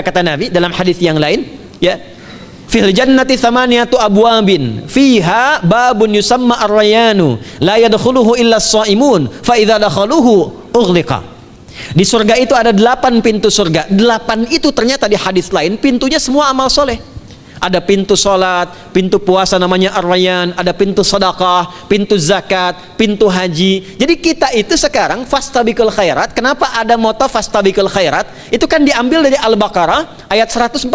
Kata Nabi dalam hadis yang lain, ya, fil jannati thamaniyatu abwabin fiha babun yusamma ar-rayanu la yadkhuluhu illa as-shaimun fa idza dakhaluhu ughliqa. Di surga itu ada 8 pintu surga. 8 itu ternyata di hadis lain pintunya semua amal soleh. Ada pintu sholat, pintu puasa namanya ar-rayyan, ada pintu sedekah, pintu zakat, pintu haji. Jadi kita itu sekarang fastabiqul khairat. Kenapa ada moto fastabiqul khairat? Itu kan diambil dari Al-Baqarah ayat 148.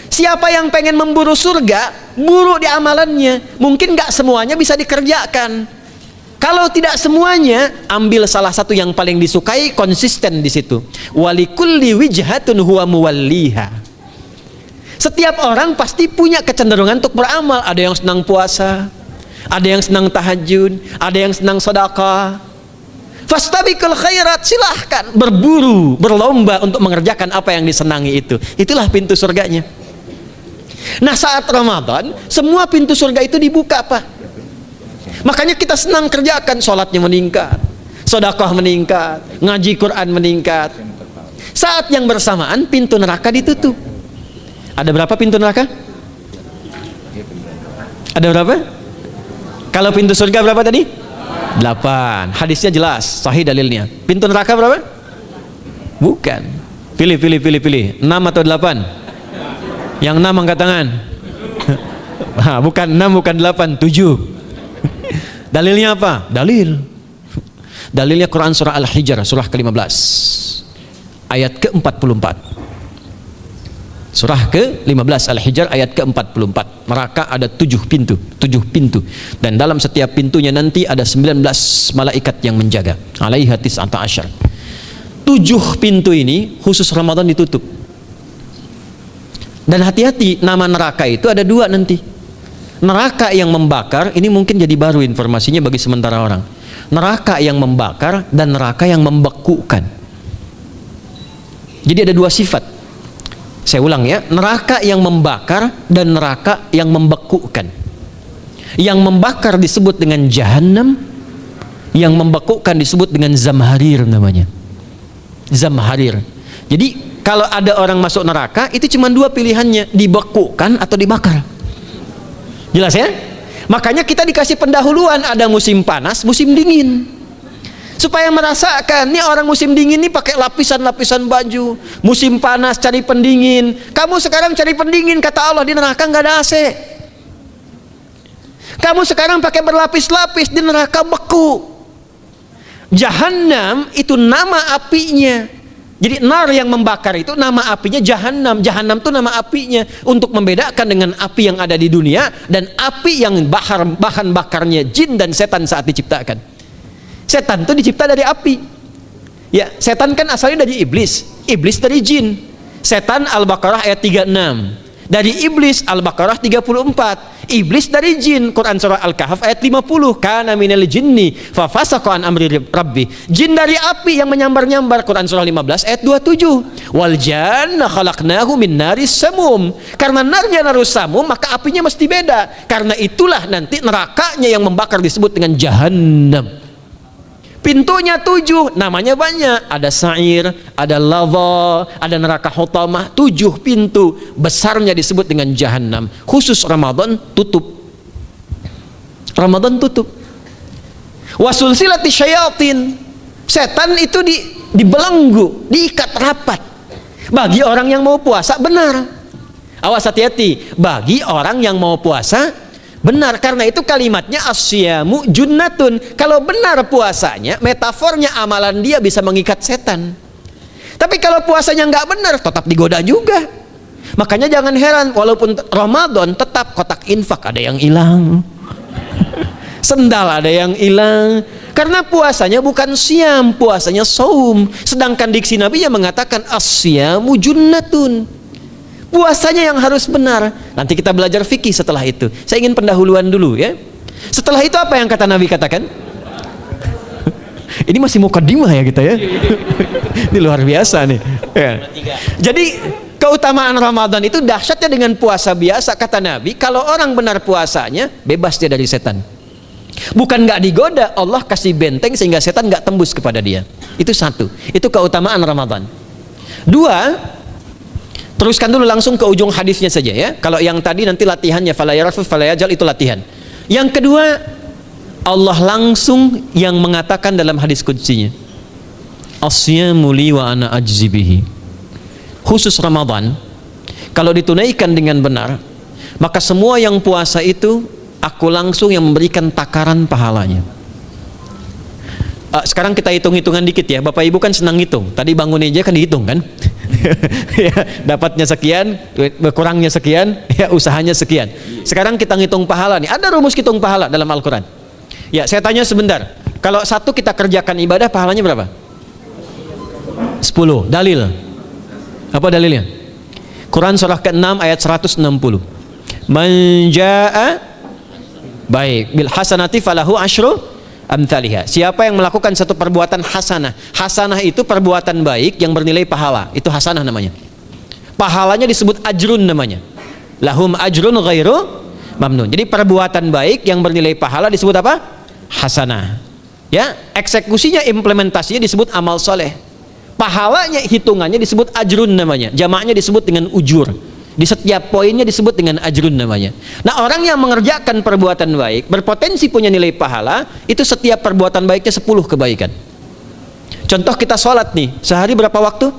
Siapa yang pengen memburu surga, buru di amalannya. Mungkin nggak semuanya bisa dikerjakan. Kalau tidak semuanya, ambil salah satu yang paling disukai, konsisten di situ. Walikulli wijhatun huwa muwalliha. Setiap orang pasti punya kecenderungan untuk beramal. Ada yang senang puasa, ada yang senang tahajud, ada yang senang sedekah. Fastabiqul khairat, silahkan berburu, berlomba untuk mengerjakan apa yang disenangi itu. Itulah pintu surganya. Nah, saat Ramadan, semua pintu surga itu dibuka, Pak. Makanya kita senang kerjakan, sholatnya meningkat, sedekah meningkat, ngaji Quran meningkat. Saat yang bersamaan pintu neraka ditutup. Ada berapa pintu neraka? Ada berapa? Kalau pintu surga berapa tadi? 8. Hadisnya jelas, sahih dalilnya. Pintu neraka berapa? Bukan. Pilih. 6 atau 8? Yang 6 angkat tangan. Bukan 6, bukan 8, 7. Dalilnya apa? Dalilnya Quran surah Al-Hijr, surah ke-15 ayat ke-44. Surah ke-15 Al-Hijr ayat ke-44. Neraka ada 7 pintu. Dan dalam setiap pintunya nanti ada 19 malaikat yang menjaga. Alaiha tis'ata asyar. 7 pintu ini khusus Ramadan ditutup. Dan hati-hati, nama neraka itu ada 2 nanti. Neraka yang membakar, ini mungkin jadi baru informasinya bagi sementara orang. Neraka yang membakar dan neraka yang membekukan. Jadi ada 2 sifat. Saya ulang ya, neraka yang membakar dan neraka yang membekukan. Yang membakar disebut dengan Jahannam, yang membekukan disebut dengan Zamharir namanya. Zamharir. Jadi kalau ada orang masuk neraka, itu cuma 2 pilihannya, dibekukan atau dibakar. Jelas ya? Makanya kita dikasih pendahuluan, ada musim panas, musim dingin. Supaya merasakan, nih orang musim dingin nih pakai lapisan-lapisan baju, musim panas cari pendingin. Kamu sekarang cari pendingin, kata Allah, di neraka nggak ada AC. Kamu sekarang pakai berlapis-lapis, di neraka beku. Jahannam itu nama apinya. Jadi nar yang membakar itu nama apinya Jahannam. Jahannam itu nama apinya untuk membedakan dengan api yang ada di dunia dan api yang bahan bakarnya jin dan setan saat diciptakan. Setan itu dicipta dari api. Ya, setan kan asalnya dari iblis, iblis dari jin. Setan Al-Baqarah ayat 36. Dari iblis Al-Baqarah 34. Iblis dari jin, Quran surah Al-Kahf ayat 50. Kana minal jinni fa fasaqa an amri rabbi. Jin dari api yang menyambar-nyambar, Quran surah 15 ayat 27. Wal janna khalaqnahu min naris samum. Karena narnya narus samum, maka apinya mesti beda. Karena itulah nanti nerakanya yang membakar disebut dengan Jahannam. Pintunya 7, namanya banyak. Ada sa'ir, ada lava, ada neraka hutamah. 7 pintu, besarnya disebut dengan Jahannam. Khusus Ramadan tutup. Ramadan tutup. Wasulsilati syayatin. Setan itu dibelenggu, diikat rapat. Bagi orang yang mau puasa, benar. Awas, hati-hati. Bagi orang yang mau puasa, benar. Karena itu kalimatnya asyamu junnatun. Kalau benar puasanya, metafornya amalan dia bisa mengikat setan. Tapi kalau puasanya nggak benar, tetap digoda juga. Makanya jangan heran, walaupun Ramadan tetap kotak infak ada yang hilang, sendal ada yang hilang. Karena puasanya bukan siam, puasanya saum. Sedangkan diksi Nabi yang mengatakan asyamu junnatun. Puasanya yang harus benar. Nanti kita belajar fikih setelah itu. Saya ingin pendahuluan dulu ya. Setelah itu apa yang kata Nabi katakan? Ini masih mukadimah ya kita ya. Ini luar biasa nih ya. Jadi keutamaan Ramadan itu dahsyatnya dengan puasa biasa. Kata Nabi, kalau orang benar puasanya, bebas dia dari setan. Bukan nggak digoda, Allah kasih benteng sehingga setan nggak tembus kepada dia. Itu satu. Itu keutamaan Ramadan. 2, Teruskan dulu langsung ke ujung hadisnya saja ya. Kalau yang tadi nanti latihannya fala yarfus fala yajal, itu latihan. Yang kedua, Allah langsung yang mengatakan dalam hadis qudsinya, asyamu li wa ana ajzi bihi. Khusus Ramadan, kalau ditunaikan dengan benar, maka semua yang puasa itu aku langsung yang memberikan takaran pahalanya. Sekarang kita hitung-hitungan dikit ya. Bapak Ibu kan senang hitung. Tadi bangun aja kan dihitung kan? Ya, dapatnya sekian, berkurangnya sekian, ya usahanya sekian. Sekarang kita ngitung pahala nih. Ada rumus hitung pahala dalam Al-Quran. Ya, saya tanya sebentar. Kalau satu kita kerjakan ibadah, pahalanya berapa? 10. Dalil. Apa dalilnya? Quran surah ke-6 ayat 160. Man jaa baik bil hasanati falahu asyru amthaliha. Siapa yang melakukan satu perbuatan hasanah. Hasanah itu perbuatan baik yang bernilai pahala. Itu hasanah namanya. Pahalanya disebut ajrun namanya. Lahum ajrun ghairu mamnun. Jadi perbuatan baik yang bernilai pahala disebut apa? Hasanah. Ya, eksekusinya, implementasinya disebut amal soleh. Pahalanya, hitungannya disebut ajrun namanya. Jamaknya disebut dengan ujur. Di setiap poinnya disebut dengan ajrun namanya. Nah, orang yang mengerjakan perbuatan baik berpotensi punya nilai pahala, itu setiap perbuatan baiknya 10 kebaikan. Contoh kita sholat nih, sehari berapa waktu?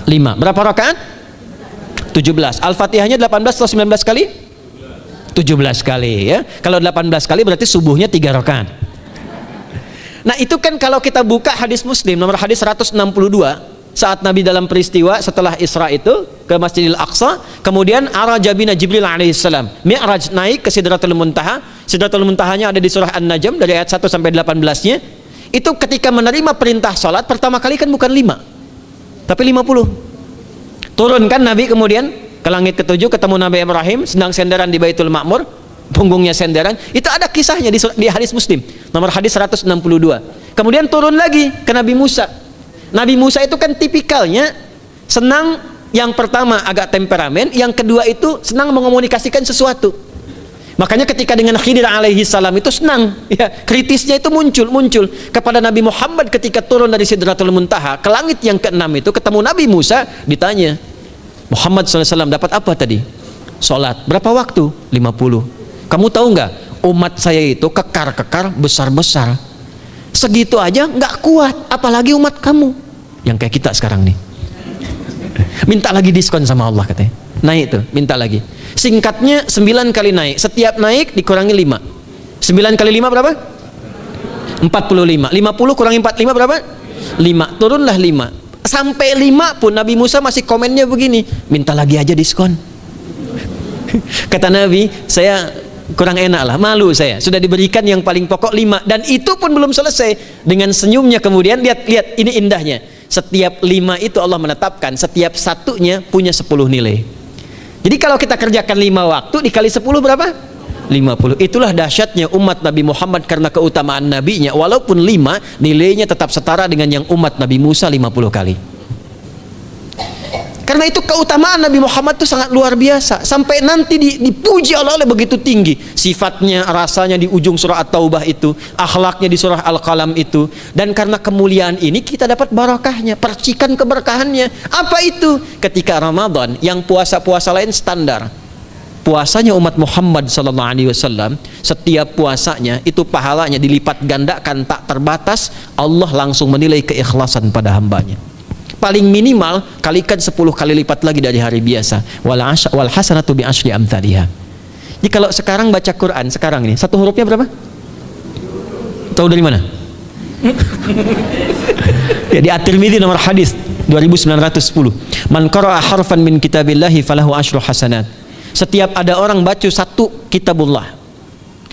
5. Berapa rakaat? 17. Al-Fatihahnya 18 atau 19 kali? 17 kali ya. Kalau 18 kali berarti subuhnya 3 rakaat. Nah, itu kan kalau kita buka hadis Muslim nomor hadis 162, saat Nabi dalam peristiwa setelah Isra itu ke Masjidil Aqsa, kemudian araja bina Jibril alaihissalam, Mi'raj, naik ke Sidratul Muntaha. Sidratul Muntahanya ada di surah An-Najm dari ayat 1 sampai 18-nya. Itu ketika menerima perintah salat pertama kali kan bukan 5 tapi 50. Turun kan Nabi kemudian ke langit ke-7, ketemu Nabi Ibrahim sedang senderan di Baitul Ma'mur, punggungnya senderan. Itu ada kisahnya di hadis Muslim nomor hadis 162. Kemudian turun lagi ke Nabi Musa. Nabi Musa itu kan tipikalnya senang, yang pertama agak temperamen, yang kedua itu senang mengomunikasikan sesuatu. Makanya ketika dengan Khidir alaihi salam itu senang, ya, kritisnya itu muncul kepada Nabi Muhammad ketika turun dari Sidratul Muntaha ke langit yang ke-6 itu ketemu Nabi Musa, ditanya, Muhammad SAW dapat apa tadi? Sholat. Berapa waktu? 50. Kamu tahu nggak? Umat saya itu kekar-kekar besar-besar. Segitu aja nggak kuat, apalagi umat kamu yang kayak kita sekarang nih. Minta lagi diskon sama Allah katanya. Naik tuh, minta lagi. Singkatnya 9 kali naik. Setiap naik dikurangi 5. 9 kali 5 berapa? 45. 50 kurangi 45 berapa? 5. Turunlah 5. Sampai 5 pun Nabi Musa masih komennya begini, minta lagi aja diskon. Kata Nabi, saya kurang enak lah, malu saya, sudah diberikan yang paling pokok 5, dan itu pun belum selesai. Dengan senyumnya kemudian, lihat ini indahnya, setiap 5 itu Allah menetapkan setiap satunya punya 10 nilai. Jadi kalau kita kerjakan 5 waktu dikali 10 berapa? 50. Itulah dahsyatnya umat Nabi Muhammad karena keutamaan nabinya. Walaupun 5 nilainya tetap setara dengan yang umat Nabi Musa 50 kali. Karena itu keutamaan Nabi Muhammad itu sangat luar biasa, sampai nanti dipuji Allah oleh begitu tinggi. Sifatnya, rasanya di ujung surah At-Taubah itu, akhlaknya di surah Al-Qalam itu. Dan karena kemuliaan ini kita dapat barakahnya, percikan keberkahannya. Apa itu? Ketika Ramadan yang puasa-puasa lain standar, puasanya umat Muhammad SAW, setiap puasanya itu pahalanya dilipat gandakan tak terbatas. Allah langsung menilai keikhlasan pada hambanya. Paling minimal kalikan 10 kali lipat lagi dari hari biasa. Wal hasanatu bi asyri amthaliha. Jadi kalau sekarang baca Quran sekarang ini, satu hurufnya berapa? Tahu dari mana? Ya, di At-Tirmidzi nomor hadis 2910. Man qara'a harfan min kitabillahi falahu asyru hasanat. Setiap ada orang baca satu kitabullah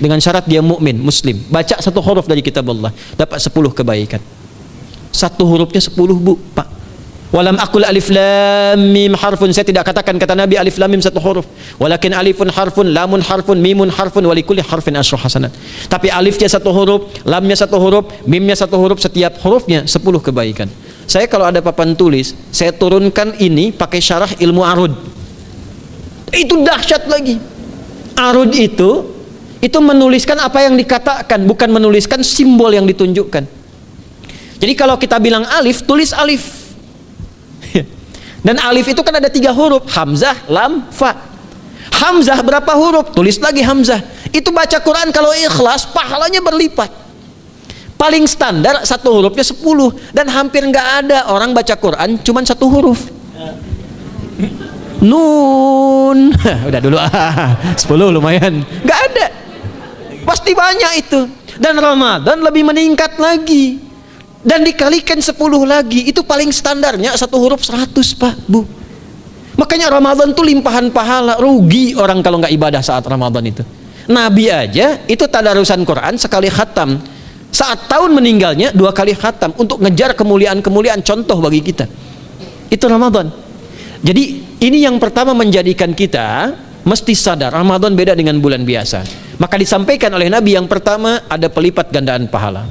dengan syarat dia mukmin, muslim, baca satu huruf dari kitabullah, dapat 10 kebaikan. Satu hurufnya 10, Bu, Pak. Walam aqul alif lam mim harfun, saya tidak katakan kata Nabi alif lam mim satu huruf, walakin alifun harfun, lamun harfun, mimun harfun, walikulli harfin asyru hasanat. Tapi alifnya satu huruf, lamnya satu huruf, mimnya satu huruf, setiap hurufnya 10 kebaikan. Saya kalau ada papan tulis, saya turunkan ini pakai syarah ilmu arud. Itu dahsyat lagi. Arud itu menuliskan apa yang dikatakan, bukan menuliskan simbol yang ditunjukkan. Jadi kalau kita bilang alif, tulis alif. Dan alif itu kan ada 3 huruf, hamzah, lam, fa. Hamzah berapa huruf? Tulis lagi hamzah. Itu baca Quran kalau ikhlas, pahalanya berlipat. Paling standar 1 hurufnya 10, dan hampir nggak ada orang baca Quran cuman 1 huruf. Nun. Udah dulu 10 lumayan. Nggak ada. Pasti banyak itu. Dan Ramadan lebih meningkat lagi. Dan dikalikan 10 lagi, itu paling standarnya 1 huruf 100, Pak, Bu. Makanya Ramadan tuh limpahan pahala. Rugi orang kalau nggak ibadah saat Ramadan itu. Nabi aja itu tadarusan Quran sekali khatam. Saat tahun meninggalnya 2 kali khatam untuk ngejar kemuliaan-kemuliaan, contoh bagi kita. Itu Ramadan. Jadi ini yang pertama menjadikan kita mesti sadar Ramadan beda dengan bulan biasa. Maka disampaikan oleh Nabi, yang pertama ada pelipat gandaan pahala.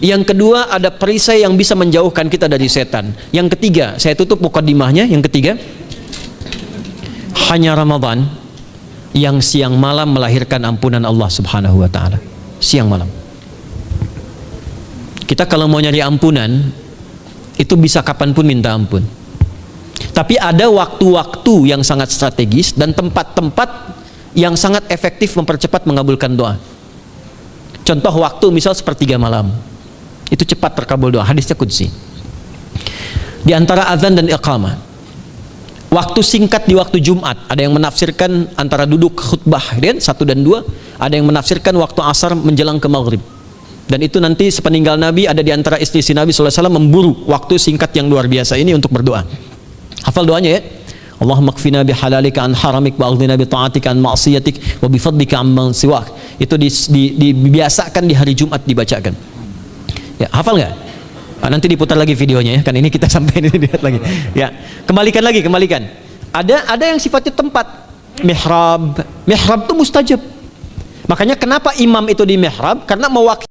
Yang kedua ada perisai yang bisa menjauhkan kita dari setan. Yang ketiga, saya tutup mukadimahnya, yang ketiga, hanya Ramadan yang siang malam melahirkan ampunan Allah Subhanahu wa taala. Siang malam. Kita kalau mau nyari ampunan itu bisa kapanpun minta ampun. Tapi ada waktu-waktu yang sangat strategis dan tempat-tempat yang sangat efektif mempercepat mengabulkan doa. Contoh waktu misal sepertiga malam. Itu cepat terkabul doa, hadisnya qudsi. Di antara azan dan iqamah, waktu singkat di waktu Jumat, ada yang menafsirkan antara duduk khutbah 1 dan 2, ada yang menafsirkan waktu asar menjelang ke maghrib. Dan itu nanti sepeninggal Nabi ada di antara istri Nabi SAW memburu waktu singkat yang luar biasa ini untuk berdoa. Hafal doanya ya. Allahumma kfina bihalalika an haramik wa aghdina bi ta'atika an ma'siyatik wa bi fadlika amman siwak. Itu dibiasakan di hari Jumat dibacakan. Ya, hafal nggak? Nah, nanti diputar lagi videonya ya, kan ini kita sampai ini lihat lagi. Ya, kembalikan. Ada yang sifatnya tempat. Mihrab itu mustajab. Makanya kenapa imam itu di mihrab? Karena mewakili